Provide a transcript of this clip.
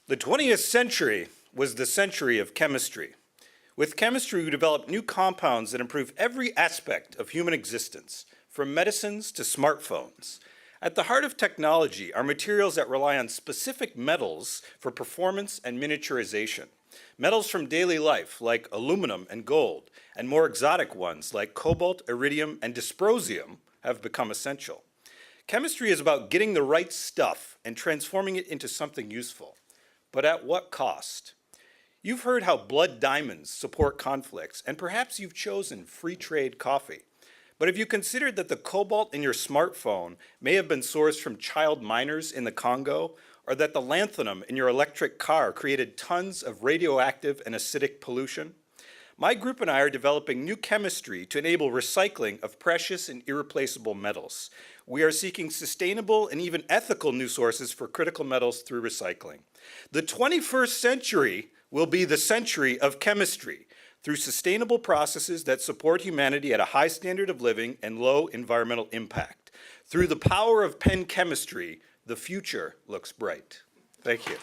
The 20th century was the century of chemistry. With chemistry, we developed new compounds that improve every aspect of human existence, from medicines to smartphones. At the heart of technology are materials that rely on specific metals for performance and miniaturization. Metals from daily life, like aluminum and gold, and more exotic ones, like cobalt, iridium, and dysprosium, have become essential. Chemistry is about getting the right stuff and transforming it into something useful. But at what cost? You've heard how blood diamonds support conflicts, and perhaps you've chosen free trade coffee. But have you considered that the cobalt in your smartphone may have been sourced from child miners in the Congo, or that the lanthanum in your electric car created tons of radioactive and acidic pollution? My group and I are developing new chemistry to enable recycling of precious and irreplaceable metals. We are seeking sustainable and even ethical new sources for critical metals through recycling. The 21st century will be the century of chemistry through sustainable processes that support humanity at a high standard of living and low environmental impact. Through the power of Penn chemistry, the future looks bright. Thank you.